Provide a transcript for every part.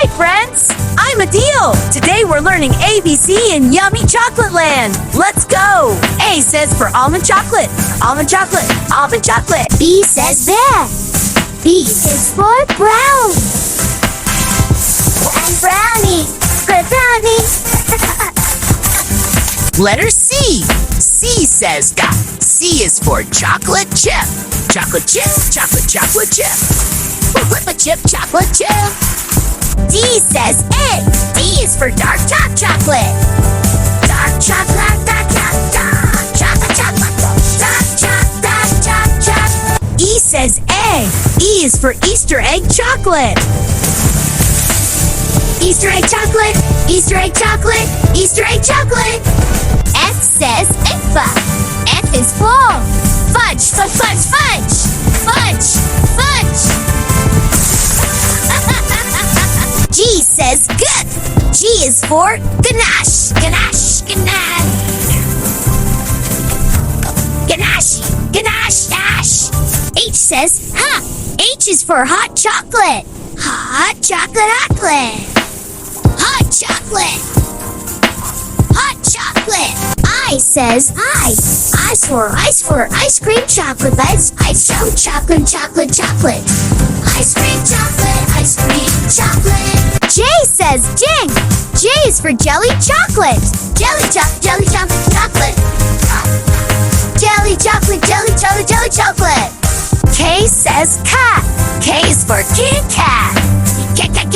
Hi, friends! I'm Adil. Today we're learning ABC in Yummy Chocolate Land. Let's go! A says for almond chocolate. Almond chocolate. Almond chocolate. B says bear. B is for brown. And brownie. Good brownie. Letter C. C says got. C is for chocolate chip. Chocolate chip. Chocolate chip. Chocolate chip. Chocolate chip. D says egg. D is for dark chocolate. Dark chocolate, dark chocolate, dark chocolate. E says egg. E is for Easter egg chocolate. Easter egg chocolate, Easter egg chocolate, Easter egg chocolate. F says F. F is for fudge, fudge, fudge, fudge, fudge. G says good. G is for ganache, ganache, ganache. Ganache, ganache, ganache. H says hot. H is for hot chocolate. Hot chocolate, chocolate. Hot chocolate. Hot chocolate. I says ice. Ice for ice cream chocolate. Ice chocolate, chocolate, chocolate. Ice cream chocolate, ice cream chocolate. J says jing. J is for jelly chocolate. Jelly chocolate, chocolate. Jelly chocolate, jelly chocolate. K says cat. K is for Kit Kat. Kit Kat.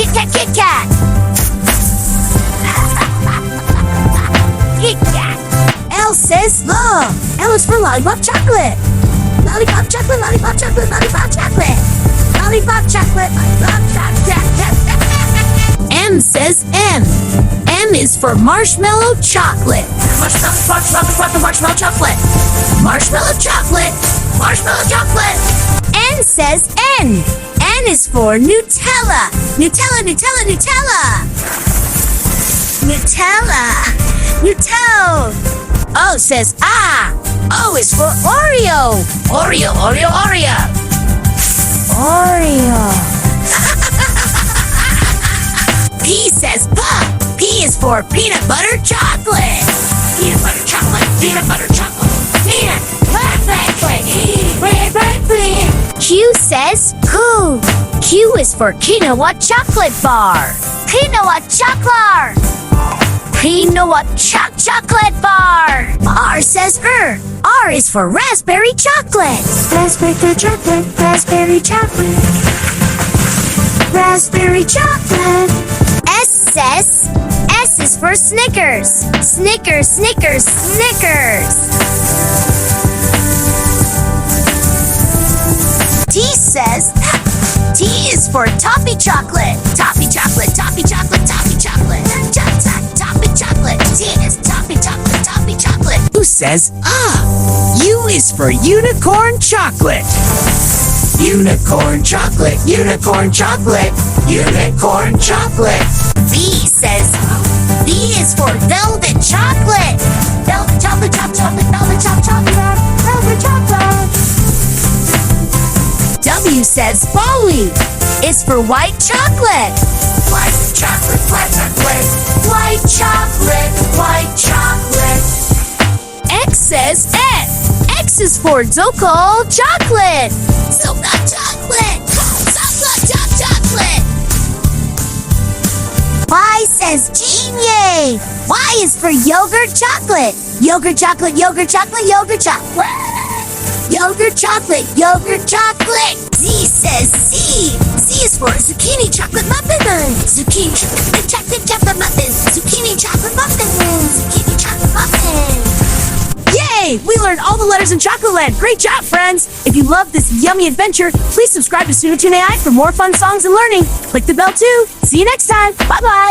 Kit Kat. L says love. L is for lollipop chocolate. Lollipop chocolate, lollipop chocolate, lollipop chocolate. Lollipop chocolate, lollipop chocolate. M says M. M is for marshmallow chocolate. Marshmallow chocolate. Marshmallow chocolate. Marshmallow chocolate. N says N. N is for Nutella. Nutella, Nutella, Nutella. Nutella. Nutella. O says ah. O is for Oreo. Oreo, Oreo, Oreo. Oreo. P says pa. P is for peanut butter chocolate. Peanut butter chocolate. Peanut butter chocolate. Peanut butter chocolate. Q says Q. Q is for quinoa chocolate bar. Quinoa chocolate. Quinoa chocolate bar. R says R is for raspberry chocolate. Raspberry chocolate. Raspberry chocolate. Raspberry chocolate. S is for Snickers. Snickers, Snickers, Snickers. T says T is for toffee chocolate. Toffee chocolate, toffee chocolate, toffee chocolate. Toffee chocolate. T is toffee chocolate, toffee chocolate. U says U is for unicorn chocolate. Unicorn chocolate. Unicorn chocolate. Unicorn chocolate. V says V is for velvet chocolate. Velvet chocolate, chocolate, velvet chocolate, velvet chocolate. W says Folly. It's for white chocolate. White chocolate, white chocolate. White chocolate, white chocolate. X says X. X is for Zoko chocolate. Zoko chocolate. Zoko chocolate. Y says Genie. Y is for yogurt chocolate. Yogurt chocolate, yogurt chocolate, yogurt chocolate. Yogurt chocolate, yogurt chocolate. Z says Z. Z is for zucchini chocolate muffin. Zucchini chocolate muffin. Zucchini chocolate muffin. Zucchini chocolate muffin. Yay! We learned all the letters in Chocolate Land. Great job, friends! If you love this yummy adventure, please subscribe to Suno Toon AI for more fun songs and learning. Click the bell too. See you next time. Bye-bye.